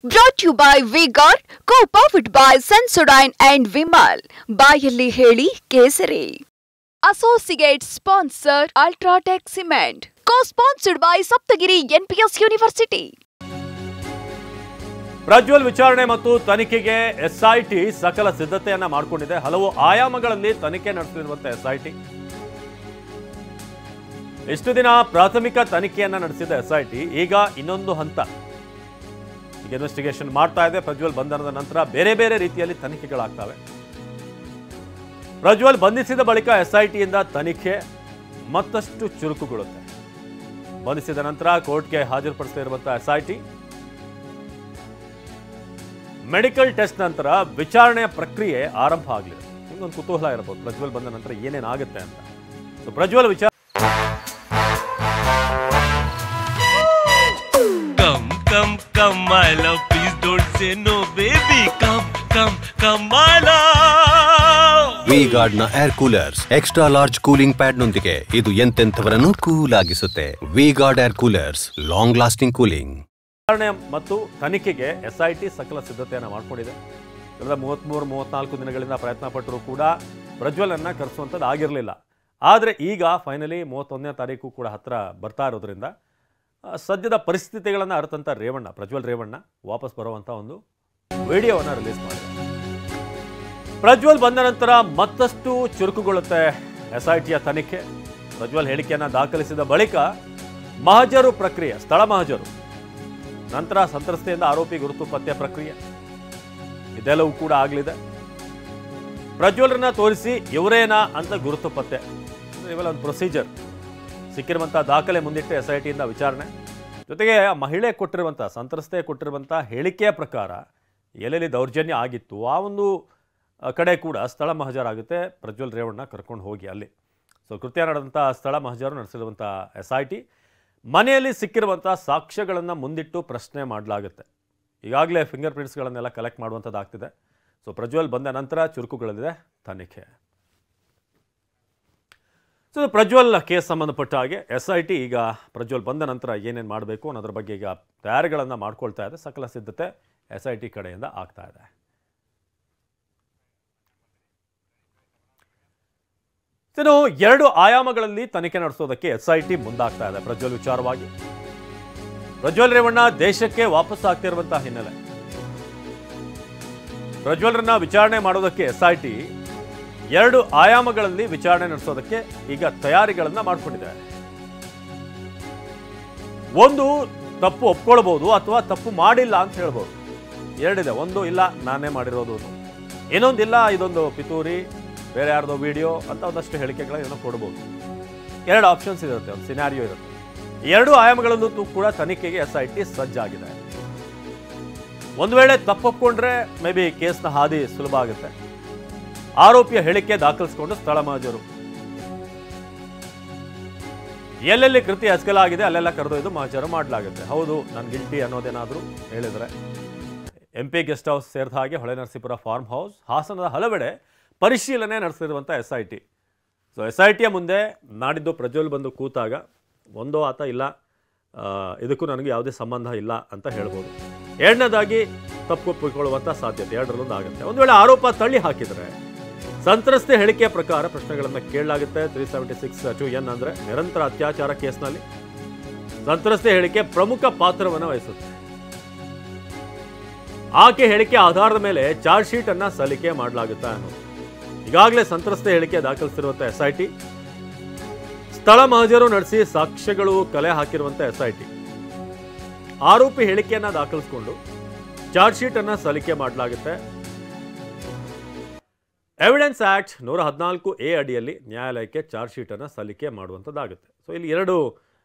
Brought to you by V-Guard, co-powered by Sensodyne and Vimal. ಬಾಯಲ್ಲಿ ಹೇಳಿ ಕೇಸರಿ. Associate sponsor Ultratech Cement. Co-sponsored by Saptagiri NPS University. Prajwal ವಿಚಾರಣೆ ಮತ್ತು ತನಿಖೆಗೆ SIT ಸಕಲ ಸಿದ್ಧತೆಯನ್ನ ಮಾಡಿಕೊಂಡಿದೆ. ಹಲವು ಆಯಾಮಗಳಲ್ಲಿ ತನಿಖೆ ನಡೆಸಲಿರುವಂತೆ ಎಸ್ಐಟಿ ಇಷ್ಟು ದಿನ ಪ್ರಾಥಮಿಕ ತನಿಖೆಯನ್ನ ನಡೆಸಿದ ಎಸ್ಐಟಿ ಈಗ ಇನ್ನೊಂದು ಹಂತ ಇನ್ವೆಸ್ಟಿಗೇಷನ್ ಮಾಡ್ತಾ ಇದೆ. ಪ್ರಜ್ವಲ್ ಬಂಧನದ ನಂತರ ಬೇರೆ ಬೇರೆ ರೀತಿಯಲ್ಲಿ ತನಿಖೆಗಳಾಗ್ತವೆ. ಪ್ರಜ್ವಲ್ ಬಂಧಿಸಿದ ಬಳಿಕ ಎಸ್ಐಟಿಯಿಂದ ತನಿಖೆ ಮತ್ತಷ್ಟು ಚುರುಕುಗೊಳ್ಳುತ್ತೆ. ಬಂಧಿಸಿದ ನಂತರ ಕೋರ್ಟ್ಗೆ ಹಾಜರುಪಡಿಸಲಿರುವಂತಹ ಎಸ್ಐಟಿ ಮೆಡಿಕಲ್ ಟೆಸ್ಟ್ ನಂತರ ವಿಚಾರಣೆಯ ಪ್ರಕ್ರಿಯೆ ಆರಂಭ ಆಗಲಿದೆ. ನಿಮ್ಗೊಂದು ಕುತೂಹಲ ಇರಬಹುದು, ಪ್ರಜ್ವಲ್ ಬಂದ ನಂತರ ಏನೇನಾಗುತ್ತೆ ಅಂತ. ಸೊ ಪ್ರಜ್ವಲ್ ವಿಚಾರ Come, my love, please don't say no, baby. Come, my love. V-Guard ನ air coolers extra large cooling pad ನೊಂದಿಗೆ ಇದು ಎಂತೆಂಥವರನ್ನು ಕೂಲ್ ಆಗಿಸುತ್ತೆ. V-Guard air coolers, long lasting cooling. ವಿಚಾರಣೆ ಮತ್ತು ತನಿಖೆಗೆ ಎಸ್ಐಟಿ ಸಕಲ ಸಿದ್ಧತೆಯನ್ನು ಮಾಡಿಕೊಂಡಿದೆ. ಕಳೆದ 33-34 ದಿನಗಳಿಂದ ಪ್ರಯತ್ನ ಪಟ್ಟರೂ ಕೂಡ ಪ್ರಜ್ವಲ್ ಅನ್ನ ಕರೆಸುವಂಥದ್ದು ಆಗಿರಲಿಲ್ಲ. ಆದರೆ ಈಗ ಫೈನಲಿ 31ನೇ ತಾರೀಕು ಕೂಡ ಹತ್ರ ಬರ್ತಾ ಇರೋದ್ರಿಂದ ಸದ್ಯದ ಪರಿಸ್ಥಿತಿಗಳನ್ನು ಅರ್ಥಂತ ಪ್ರಜ್ವಲ್ ರೇವಣ್ಣ ವಾಪಸ್ ಬರುವಂಥ ಒಂದು ವಿಡಿಯೋವನ್ನು ರಿಲೀಸ್ ಮಾಡಿದೆ. ಪ್ರಜ್ವಲ್ ಬಂದ ನಂತರ ಮತ್ತಷ್ಟು ಚುರುಕುಗೊಳ್ಳುತ್ತೆ ಎಸ್ಐಟಿಯ ತನಿಖೆ. ಪ್ರಜ್ವಲ್ ಹೇಳಿಕೆಯನ್ನು ದಾಖಲಿಸಿದ ಬಳಿಕ ಮಹಜರು ಪ್ರಕ್ರಿಯೆ, ಸ್ಥಳ ಮಹಜರು, ನಂತರ ಸಂತ್ರಸ್ತೆಯಿಂದ ಆರೋಪಿ ಗುರುತು ಪತ್ತೆ ಪ್ರಕ್ರಿಯೆ ಇದೆಲ್ಲವೂ ಕೂಡ ಆಗಲಿದೆ. ಪ್ರಜ್ವಲ್ರನ್ನ ತೋರಿಸಿ ಇವರೇನಾ ಅಂತ ಗುರುತು ಪತ್ತೆ, ಇವೆಲ್ಲ ಒಂದು ಪ್ರೊಸೀಜರ್. ಸಿಕ್ಕಿರುವಂಥ ದಾಖಲೆ ಮುಂದಿಟ್ಟು ಎಸ್ಐಟಿಯಿಂದ ವಿಚಾರಣೆ, ಜೊತೆಗೆ ಮಹಿಳೆ ಕೊಟ್ಟಿರುವಂಥ, ಸಂತ್ರಸ್ತೆ ಕೊಟ್ಟಿರುವಂಥ ಹೇಳಿಕೆಯ ಪ್ರಕಾರ ಎಲ್ಲೆಲ್ಲಿ ದೌರ್ಜನ್ಯ ಆಗಿತ್ತು ಆ ಒಂದು ಕಡೆ ಕೂಡ ಸ್ಥಳ ಮಹಜರಾಗುತ್ತೆ. ಪ್ರಜ್ವಲ್ ರೇವಣ್ಣ ಕರ್ಕೊಂಡು ಹೋಗಿ ಅಲ್ಲಿ ಕೃತ್ಯ ನಡೆದಂಥ ಸ್ಥಳ ಮಹಜರು ನಡೆಸಿರುವಂಥ ಎಸ್ಐಟಿ ಮನೆಯಲ್ಲಿ ಸಿಕ್ಕಿರುವಂಥ ಸಾಕ್ಷ್ಯಗಳನ್ನು ಮುಂದಿಟ್ಟು ಪ್ರಶ್ನೆ ಮಾಡಲಾಗುತ್ತೆ. ಈಗಾಗಲೇ ಫಿಂಗರ್ ಪ್ರಿಂಟ್ಸ್ಗಳನ್ನೆಲ್ಲ ಕಲೆಕ್ಟ್ ಮಾಡುವಂಥದ್ದಾಗ್ತಿದೆ. ಪ್ರಜ್ವಲ್ ಬಂದ ನಂತರ ಚುರುಕುಗಳಲ್ಲಿದೆ ತನಿಖೆ. ಪ್ರಜ್ವಲ್ ಕೇಸ್ ಸಂಬಂಧಪಟ್ಟ ಹಾಗೆ ಎಸ್ಐಟಿ ಈಗ ಪ್ರಜ್ವಲ್ ಬಂದ ನಂತರ ಏನೇನು ಮಾಡಬೇಕು ಅನ್ನೋದ್ರ ಬಗ್ಗೆ ಈಗ ತಯಾರಿಗಳನ್ನು ಮಾಡ್ಕೊಳ್ತಾ ಇದೆ. ಸಕಲ ಸಿದ್ಧತೆ ಎಸ್ಐಟಿ ಕಡೆಯಿಂದ ಆಗ್ತಾ ಇದೆ. ಇನ್ನು 2 ಆಯಾಮಗಳಲ್ಲಿ ತನಿಖೆ ನಡೆಸೋದಕ್ಕೆ ಎಸ್ಐಟಿ ಮುಂದಾಗ್ತಾ ಇದೆ. ಪ್ರಜ್ವಲ್ ವಿಚಾರವಾಗಿ ಪ್ರಜ್ವಲ್ ರೇವಣ್ಣ ದೇಶಕ್ಕೆ ವಾಪಸ್ ಆಗ್ತಿರುವಂತಹ ಹಿನ್ನೆಲೆ ಪ್ರಜ್ವಲ್ರನ್ನ ವಿಚಾರಣೆ ಮಾಡೋದಕ್ಕೆ ಎಸ್ಐಟಿ 2 ಆಯಾಮಗಳಲ್ಲಿ ವಿಚಾರಣೆ ನಡೆಸೋದಕ್ಕೆ ಈಗ ತಯಾರಿಗಳನ್ನ ಮಾಡಿಕೊಂಡಿದೆ. ಒಂದು, ತಪ್ಪು ಒಪ್ಕೊಳ್ಬಹುದು ಅಥವಾ ತಪ್ಪು ಮಾಡಿಲ್ಲ ಅಂತ ಹೇಳ್ಬೋದು. 2 ಇದೆ. ಒಂದು, ಇಲ್ಲ ನಾನೇ ಮಾಡಿರೋದು. ಇನ್ನೊಂದಿಲ್ಲ, ಇದೊಂದು ಪಿತೂರಿ, ಬೇರೆ ಯಾರ್ದೋ ವಿಡಿಯೋ ಅಂತ ಒಂದಷ್ಟು ಹೇಳಿಕೆಗಳನ್ನ ಕೊಡ್ಬೋದು. 2 ಆಪ್ಷನ್ಸ್ ಇರುತ್ತೆ, ಒಂದು ಸಿನಾರಿಯೋ ಇರುತ್ತೆ. 2 ಆಯಾಮಗಳಲ್ಲೂ ಕೂಡ ತನಿಖೆಗೆ ಎಸ್ಐಟಿ ಸಜ್ಜಾಗಿದೆ. ಒಂದು ವೇಳೆ ತಪ್ಪೊಪ್ಕೊಂಡ್ರೆ ಮೇ ಬಿ ಕೇಸ್ನ ಹಾದಿ ಸುಲಭ ಆಗುತ್ತೆ. ಆರೋಪಿಯ ಹೇಳಿಕೆ ದಾಖಲಿಸಿಕೊಂಡು ಸ್ಥಳ ಮಹಜರು, ಎಲ್ಲೆಲ್ಲಿ ಕೃತ್ಯ ಎಸಗಲಾಗಿದೆ ಅಲ್ಲೆಲ್ಲ ಕರೆದೊಯ್ದು ಮಹಜರು ಮಾಡಲಾಗುತ್ತೆ. ಹೌದು, ನಾನು ಗಿಲ್ಟಿ ಅನ್ನೋದೇನಾದರೂ ಹೇಳಿದರೆ MP ಗೆಸ್ಟ್ ಹೌಸ್ ಸೇರಿದ ಹಾಗೆ ಹೊಳೆನರಸೀಪುರ ಫಾರ್ಮ್ ಹೌಸ್, ಹಾಸನದ ಹಲವೆಡೆ ಪರಿಶೀಲನೆ ನಡೆಸಿರುವಂಥ ಎಸ್ಐಟಿ. ಎಸ್ಐಟಿಯ ಮುಂದೆ ನಾಡಿದ್ದು ಪ್ರಜ್ವಲ್ ಬಂದು ಕೂತಾಗ ಒಂದೋ ಆತ ಇಲ್ಲ, ಇದಕ್ಕೂ ನನಗೆ ಯಾವುದೇ ಸಂಬಂಧ ಇಲ್ಲ ಅಂತ ಹೇಳ್ಬೋದು. 2ನೇದಾಗಿ ತಪ್ಪೊಪ್ಪಿಕೊಳ್ಳುವಂಥ ಸಾಧ್ಯತೆ 2ರಲ್ಲೊಂದು ಆಗುತ್ತೆ. ಒಂದು ವೇಳೆ ಆರೋಪ ತಳ್ಳಿ ಹಾಕಿದರೆ ಸಂತ್ರಸ್ತೆ ಹೇಳಿಕೆಯ ಪ್ರಕಾರ ಪ್ರಶ್ನೆಗಳನ್ನು ಕೇಳಲಾಗುತ್ತೆ. 376(2)N ಅಂದರೆ ನಿರಂತರ ಅತ್ಯಾಚಾರ ಕೇಸ್ನಲ್ಲಿ ಸಂತ್ರಸ್ತೆ ಹೇಳಿಕೆ ಪ್ರಮುಖ ಪಾತ್ರವನ್ನು ವಹಿಸುತ್ತೆ. ಆಕೆ ಹೇಳಿಕೆ ಆಧಾರದ ಮೇಲೆ ಚಾರ್ಜ್ ಶೀಟ್ ಅನ್ನ ಸಲ್ಲಿಕೆ ಮಾಡಲಾಗುತ್ತೆ ಅನ್ನೋದು. ಈಗಾಗಲೇ ಸಂತ್ರಸ್ತೆ ಹೇಳಿಕೆ ದಾಖಲಿಸಿರುವಂಥ ಎಸ್ಐಟಿ ಸ್ಥಳ ಮಹಜರು ನಡೆಸಿ ಸಾಕ್ಷ್ಯಗಳು ಕಲೆ ಹಾಕಿರುವಂಥ ಎಸ್ಐಟಿ ಆರೋಪಿ ಹೇಳಿಕೆಯನ್ನ ದಾಖಲಿಸಿಕೊಂಡು ಚಾರ್ಜ್ ಶೀಟ್ ಅನ್ನ ಸಲ್ಲಿಕೆ ಮಾಡಲಾಗುತ್ತೆ. ಎವಿಡೆನ್ಸ್ ಆಕ್ಟ್ 114A ಅಡಿಯಲ್ಲಿ ನ್ಯಾಯಾಲಯಕ್ಕೆ ಚಾರ್ಜ್ ಶೀಟ್ ಅನ್ನು ಸಲ್ಲಿಕೆ ಮಾಡುವಂಥದ್ದಾಗುತ್ತೆ. ಇಲ್ಲಿ 2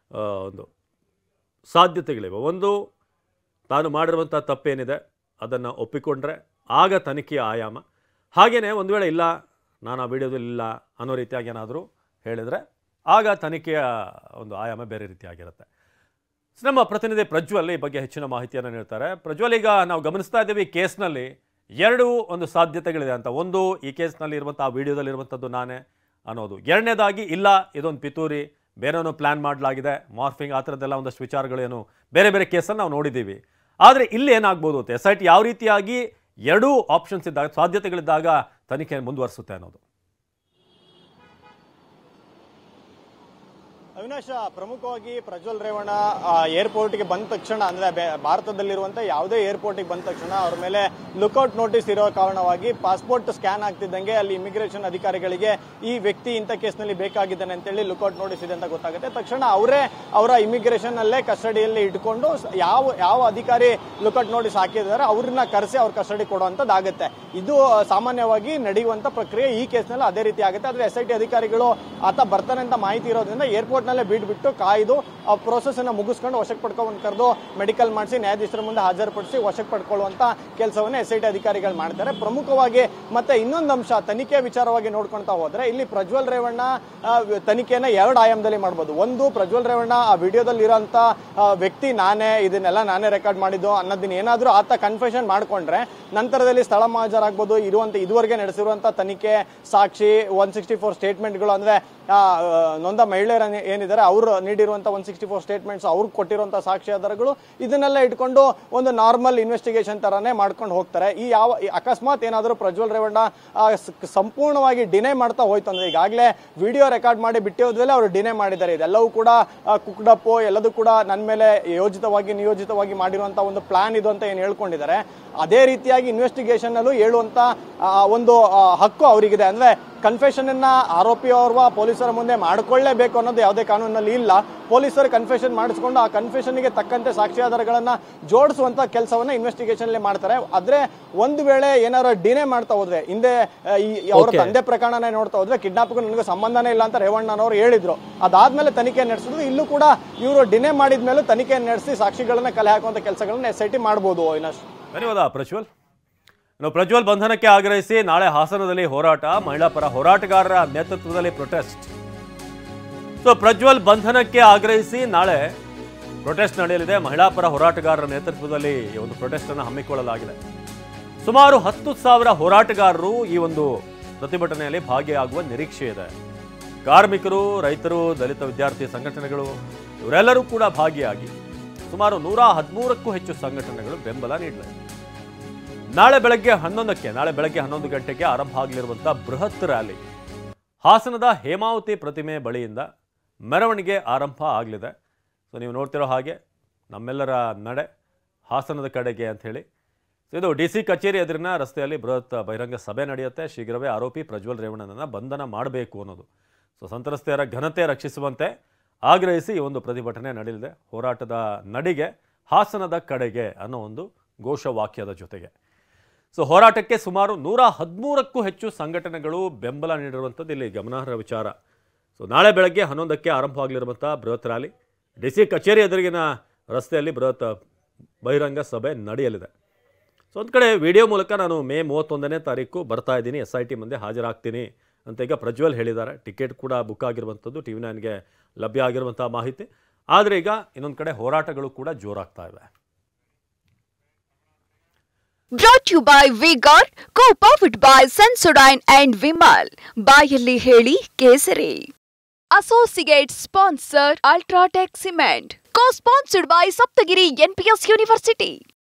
ಒಂದು ಸಾಧ್ಯತೆಗಳಿವೆ. ಒಂದು, ತಾನು ಮಾಡಿರುವಂಥ ತಪ್ಪೇನಿದೆ ಅದನ್ನು ಒಪ್ಪಿಕೊಂಡ್ರೆ ಆಗ ತನಿಖೆಯ ಆಯಾಮ. ಹಾಗೆಯೇ ಒಂದು ವೇಳೆ ಇಲ್ಲ, ನಾನು ಆ ವಿಡಿಯೋದಲ್ಲಿ ಇಲ್ಲ ಅನ್ನೋ ರೀತಿಯಾಗಿ ಏನಾದರೂ ಹೇಳಿದರೆ ಆಗ ತನಿಖೆಯ ಒಂದು ಆಯಾಮ ಬೇರೆ ರೀತಿಯಾಗಿರುತ್ತೆ. ನಮ್ಮ ಪ್ರತಿನಿಧಿ ಪ್ರಜ್ವಲ್ ಈ ಬಗ್ಗೆ ಹೆಚ್ಚಿನ ಮಾಹಿತಿಯನ್ನು ನೀಡ್ತಾರೆ. ಪ್ರಜ್ವಲ್, ಈಗ ನಾವು ಗಮನಿಸ್ತಾ ಇದ್ದೀವಿ ಕೇಸ್ನಲ್ಲಿ 2 ಒಂದು ಸಾಧ್ಯತೆಗಳಿದೆ ಅಂತ. ಒಂದು, ಈ ಕೇಸ್ನಲ್ಲಿ ಇರುವಂಥ ಆ ವಿಡಿಯೋದಲ್ಲಿ ಇರುವಂಥದ್ದು ನಾನೇ ಅನ್ನೋದು. 2ನೇದಾಗಿ ಇಲ್ಲ, ಇದೊಂದು ಪಿತೂರಿ, ಬೇರೆನೋ ಪ್ಲಾನ್ ಮಾಡಲಾಗಿದೆ, ಮಾರ್ಫಿಂಗ್, ಆ ಥರದ್ದೆಲ್ಲ ಒಂದಷ್ಟು ವಿಚಾರಗಳೇನು ಬೇರೆ ಬೇರೆ ಕೇಸನ್ನು ನಾವು ನೋಡಿದ್ದೀವಿ. ಆದರೆ ಇಲ್ಲಿ ಏನಾಗ್ಬೋದು ಅಂತ SIT ಯಾವ ರೀತಿಯಾಗಿ ಎರಡೂ ಆಪ್ಷನ್ಸ್ ಇದ್ದಾಗ ಸಾಧ್ಯತೆಗಳಿದ್ದಾಗ ತನಿಖೆ ಮುಂದುವರಿಸುತ್ತೆ ಅನ್ನೋದು. ಅವಿನಾಶ್, ಪ್ರಮುಖವಾಗಿ ಪ್ರಜ್ವಲ್ ರೇವಣ್ಣ ಏರ್ಪೋರ್ಟ್ಗೆ ಬಂದ ತಕ್ಷಣ ಅಂದ್ರೆ ಭಾರತದಲ್ಲಿರುವಂತ ಯಾವುದೇ ಏರ್ಪೋರ್ಟ್ಗೆ ಬಂದ ತಕ್ಷಣ ಅವ್ರ ಮೇಲೆ ಲುಕ್ಔಟ್ ನೋಟಿಸ್ ಇರೋ ಕಾರಣವಾಗಿ ಪಾಸ್ಪೋರ್ಟ್ ಸ್ಕ್ಯಾನ್ ಆಗ್ತಿದ್ದಂಗೆ ಅಲ್ಲಿ ಇಮಿಗ್ರೇಷನ್ ಅಧಿಕಾರಿಗಳಿಗೆ ಈ ವ್ಯಕ್ತಿ ಇಂಥ ಕೇಸ್ನಲ್ಲಿ ಬೇಕಾಗಿದ್ದಾನೆ ಅಂತೇಳಿ ಲುಕ್ಔಟ್ ನೋಟಿಸ್ ಇದೆ ಅಂತ ಗೊತ್ತಾಗುತ್ತೆ. ತಕ್ಷಣ ಅವರ ಇಮಿಗ್ರೇಷನ್ ಅಲ್ಲೇ ಕಸ್ಟಡಿಯಲ್ಲಿ ಇಟ್ಕೊಂಡು ಯಾವ ಅಧಿಕಾರಿ ಲುಕ್ಔಟ್ ನೋಟಿಸ್ ಹಾಕಿದ್ದಾರೆ ಅವ್ರನ್ನ ಕರೆಸಿ ಅವ್ರ ಕಸ್ಟಡಿ ಕೊಡುವಂತದ್ದಾಗುತ್ತೆ. ಇದು ಸಾಮಾನ್ಯವಾಗಿ ನಡೆಯುವಂತ ಪ್ರಕ್ರಿಯೆ. ಈ ಕೇಸ್ನಲ್ಲಿ ಅದೇ ರೀತಿ ಆಗುತ್ತೆ. ಆದ್ರೆ SIT ಅಧಿಕಾರಿಗಳು ಆತ ಬರ್ತಾನೆ ಅಂತ ಮಾಹಿತಿ ಇರೋದ್ರಿಂದ ಏರ್ಪೋರ್ಟ್ ನಲ್ಲೇ ಬಿಟ್ಬಿಟ್ಟು ಕಾಯ್ದು ಆ ಪ್ರೋಸೆಸ್ ಅನ್ನ ಮುಗಿಸ್ಕೊಂಡು ವಶಕ್ಕೆ ಪಡ್ಕೊಂಡು ಕರೆದು ಮೆಡಿಕಲ್ ಮಾಡಿಸಿ ನ್ಯಾಯಾಧೀಶರ ಮುಂದೆ ಹಾಜರುಪಡಿಸಿ ವಶಕ್ಕೆ ಪಡ್ಕೊಳ್ಳುವಂತ ಕೆಲಸವನ್ನ SIT ಅಧಿಕಾರಿಗಳು ಮಾಡ್ತಾರೆ. ಪ್ರಮುಖವಾಗಿ ಮತ್ತೆ ಇನ್ನೊಂದು ಅಂಶ, ತನಿಖೆ ವಿಚಾರವಾಗಿ ನೋಡ್ಕೊಳ್ತಾ ಹೋದ್ರೆ ಇಲ್ಲಿ ಪ್ರಜ್ವಲ್ ರೇವಣ್ಣ ತನಿಖೆಯನ್ನ ಎರಡು ಆಯಾಮದಲ್ಲಿ ಮಾಡಬಹುದು. ಒಂದು, ಪ್ರಜ್ವಲ್ ರೇವಣ್ಣ ಆ ವಿಡಿಯೋದಲ್ಲಿ ಇರೋಂತ ವ್ಯಕ್ತಿ ಇದನ್ನೆಲ್ಲ ನಾನೇ ರೆಕಾರ್ಡ್ ಮಾಡಿದ್ದು ಅನ್ನೋದನ್ನ ಏನಾದ್ರೂ ಆತ ಕನ್ಫೆಷನ್ ಮಾಡ್ಕೊಂಡ್ರೆ ನಂತರದಲ್ಲಿ ಸ್ಥಳ ಹಾಜರಾಗಬಹುದು. ಇದುವರೆಗೆ ನಡೆಸಿರುವಂತ ತನಿಖೆ, ಸಾಕ್ಷಿ, 164 ಸ್ಟೇಟ್ಮೆಂಟ್ಗಳು ಅಂದ್ರೆ ನೊಂದ ಮಹಿಳೆಯರ ಏನಿದ್ದಾರೆ ಅವರು ನೀಡಿರುವಂತಹ 164 ಸ್ಟೇಟ್ಮೆಂಟ್ಸ್, ಅವ್ರು ಕೊಟ್ಟಿರುವಂತಹ ಸಾಕ್ಷಿ ಆಧಾರಗಳು, ಇದನ್ನೆಲ್ಲ ಇಟ್ಕೊಂಡು ಒಂದು ನಾರ್ಮಲ್ ಇನ್ವೆಸ್ಟಿಗೇಷನ್ ತರಾನೇ ಮಾಡ್ಕೊಂಡು ಹೋಗ್ತಾರೆ. ಅಕಸ್ಮಾತ್ ಏನಾದರೂ ಪ್ರಜ್ವಲ್ ರೇವಣ್ಣ ಸಂಪೂರ್ಣವಾಗಿ ಡಿನೇ ಮಾಡ್ತಾ ಹೋಯ್ತು ಅಂದ್ರೆ, ಈಗಾಗಲೇ ವಿಡಿಯೋ ರೆಕಾರ್ಡ್ ಮಾಡಿ ಬಿಟ್ಟಿರೋದ್ಮೇಲೆ ಅವರು ಡಿನೇ ಮಾಡಿದ್ದಾರೆ. ಇದೆಲ್ಲವೂ ಕೂಡ ಕುಕ್ಡಪ್, ಎಲ್ಲದೂ ಕೂಡ ನನ್ನ ಮೇಲೆ ನಿಯೋಜಿತವಾಗಿ ಮಾಡಿರುವಂತಹ ಒಂದು ಪ್ಲಾನ್ ಇದು ಅಂತ ಏನು ಹೇಳ್ಕೊಂಡಿದ್ದಾರೆ. ಅದೇ ರೀತಿಯಾಗಿ ಇನ್ವೆಸ್ಟಿಗೇಷನ್ ಅಲ್ಲೂ ಹೇಳುವಂತ ಒಂದು ಹಕ್ಕು ಅವರಿಗಿದೆ. ಅಂದ್ರೆ ಕನ್ಫೆಷನ್ ಅನ್ನ ಆರೋಪಿಯೋರ್ವ ಪೊಲೀಸರ ಮುಂದೆ ಮಾಡಿಕೊಳ್ಳೇಬೇಕು ಅನ್ನೋದು ಯಾವುದೇ ಕಾನೂನಲ್ಲಿ ಇಲ್ಲ. ಪೊಲೀಸರು ಕನ್ಫೆಷನ್ ಮಾಡಿಸ್ಕೊಂಡು ಆ ಕನ್ಫೆಷನ್ಗೆ ತಕ್ಕಂತೆ ಸಾಕ್ಷ್ಯಾಧಾರಗಳನ್ನ ಜೋಡಿಸುವಂತ ಕೆಲಸವನ್ನ ಇನ್ವೆಸ್ಟಿಗೇಷನ್ ಅಲ್ಲಿ ಮಾಡ್ತಾರೆ. ಆದ್ರೆ ಒಂದು ವೇಳೆ ಏನಾದ್ರು ಡಿನೇ ಮಾಡ್ತಾ ಹೋದ್ರೆ, ಹಿಂದೆ ಅವರ ತಂದೆ ಪ್ರಕರಣನೇ ನೋಡ್ತಾ ಹೋದ್ರೆ ಕಿಡ್ನಾಪ್ಗೂ ನನಗೆ ಸಂಬಂಧನೇ ಇಲ್ಲ ಅಂತ ರೇವಣ್ಣನವರು ಹೇಳಿದ್ರು. ಅದಾದ್ಮೇಲೆ ತನಿಖೆ ನಡೆಸಿದ್ರು. ಇಲ್ಲೂ ಕೂಡ ಇವರು ಡಿನೇ ಮಾಡಿದ್ಮೇಲೂ ತನಿಖೆ ನಡೆಸಿ ಸಾಕ್ಷಿಗಳನ್ನ ಕಲೆ ಹಾಕುವಂತ ಕೆಲಸಗಳನ್ನ SIT ಮಾಡಬಹುದು. ಅವಿನಾಶ್, ಧನ್ಯವಾದ ಪ್ರಜ್ವಲ್. ಪ್ರಜ್ವಲ್ ಬಂಧನಕ್ಕೆ ಆಗ್ರಹಿಸಿ ನಾಳೆ ಹಾಸನದಲ್ಲಿ ಹೋರಾಟ, ಮಹಿಳಾ ಪರ ಹೋರಾಟಗಾರರ ನೇತೃತ್ವದಲ್ಲಿ ಪ್ರೊಟೆಸ್ಟ್. ಪ್ರಜ್ವಲ್ ಬಂಧನಕ್ಕೆ ಆಗ್ರಹಿಸಿ ನಾಳೆ ಪ್ರೊಟೆಸ್ಟ್ ನಡೆಯಲಿದೆ. ಮಹಿಳಾ ಪರ ಹೋರಾಟಗಾರರ ನೇತೃತ್ವದಲ್ಲಿ ಈ ಒಂದು ಪ್ರೊಟೆಸ್ಟ್ ಅನ್ನು ಹಮ್ಮಿಕೊಳ್ಳಲಾಗಿದೆ. ಸುಮಾರು 10,000 ಹೋರಾಟಗಾರರು ಈ ಒಂದು ಪ್ರತಿಭಟನೆಯಲ್ಲಿ ಭಾಗಿಯಾಗುವ ನಿರೀಕ್ಷೆ ಇದೆ. ಕಾರ್ಮಿಕರು, ರೈತರು, ದಲಿತ ವಿದ್ಯಾರ್ಥಿ ಸಂಘಟನೆಗಳು ಇವರೆಲ್ಲರೂ ಕೂಡ ಭಾಗಿಯಾಗಿ ಸುಮಾರು 113ಕ್ಕೂ ಹೆಚ್ಚು ಸಂಘಟನೆಗಳು ಬೆಂಬಲ ನೀಡಲಿವೆ. ನಾಳೆ ಬೆಳಗ್ಗೆ 11 ಗಂಟೆಗೆ ಆರಂಭ ಆಗಲಿರುವಂತಹ ಬೃಹತ್ ರ್ಯಾಲಿ ಹಾಸನದ ಹೇಮಾವತಿ ಪ್ರತಿಮೆ ಬಳಿಯಿಂದ ಮೆರವಣಿಗೆ ಆರಂಭ ಆಗಲಿದೆ. ನೀವು ನೋಡ್ತಿರೋ ಹಾಗೆ ನಮ್ಮೆಲ್ಲರ ನಡೆ ಹಾಸನದ ಕಡೆಗೆ ಅಂತ ಹೇಳಿ. ಇದು DC ಕಚೇರಿ ಎದುರಿನ ರಸ್ತೆಯಲ್ಲಿ ಬೃಹತ್ ಬಹಿರಂಗ ಸಭೆ ನಡೆಯುತ್ತೆ. ಶೀಘ್ರವೇ ಆರೋಪಿ ಪ್ರಜ್ವಲ್ ರೇವಣ್ಣನನ್ನು ಬಂಧನ ಮಾಡಬೇಕು ಅನ್ನೋದು. ಸಂತ್ರಸ್ತೆಯರ ಘನತೆ ರಕ್ಷಿಸುವಂತೆ ಆಗ್ರಹಿಸಿ ಈ ಒಂದು ಪ್ರತಿಭಟನೆ ನಡೆಯಲಿದೆ. ಹೋರಾಟದ ನಡಿಗೆ ಹಾಸನದ ಕಡೆಗೆ ಅನ್ನೋ ಒಂದು ಘೋಷವಾಕ್ಯದ ಜೊತೆಗೆ ಹೋರಾಟಕ್ಕೆ ಸುಮಾರು 113ಕ್ಕೂ ಹೆಚ್ಚು ಸಂಘಟನೆಗಳು ಬೆಂಬಲ ನೀಡಿರುವಂಥದ್ದು ಇಲ್ಲಿ ಗಮನಾರ್ಹ ವಿಚಾರ. ನಾಳೆ ಬೆಳಗ್ಗೆ 11ಕ್ಕೆ ಆರಂಭವಾಗಲಿರುವಂಥ ಬೃಹತ್ ರ್ಯಾಲಿ DC ಕಚೇರಿ ಎದುರಿಗಿನ ರಸ್ತೆಯಲ್ಲಿ ಬೃಹತ್ ಬಹಿರಂಗ ಸಭೆ ನಡೆಯಲಿದೆ. ಒಂದು ಕಡೆ ವಿಡಿಯೋ ಮೂಲಕ ನಾನು ಮೇ 31ನೇ ತಾರೀಕು ಬರ್ತಾ ಇದ್ದೀನಿ, SIT ಮುಂದೆ ಹಾಜರಾಗ್ತೀನಿ ಅಂತ ಈಗ ಪ್ರಜ್ವಲ್ ಹೇಳಿದ್ದಾರೆ. ಟಿಕೆಟ್ ಕೂಡ ಬುಕ್ ಆಗಿರುವಂಥದ್ದು TV9ಗೆ ಲಭ್ಯ ಆಗಿರುವಂಥ ಮಾಹಿತಿ. ಆದರೆ ಈಗ ಇನ್ನೊಂದು ಕಡೆ ಹೋರಾಟಗಳು ಕೂಡ ಜೋರಾಗ್ತಾ ಇವೆ. Brought to you by V-Guard, co-powered by Sensodyne and Vimal. ಬಾಯಲ್ಲಿ ಹೇಳಿ ಕೇಸರಿ. Associate sponsor Ultratech Cement. Co-sponsored by Saptagiri NPS University.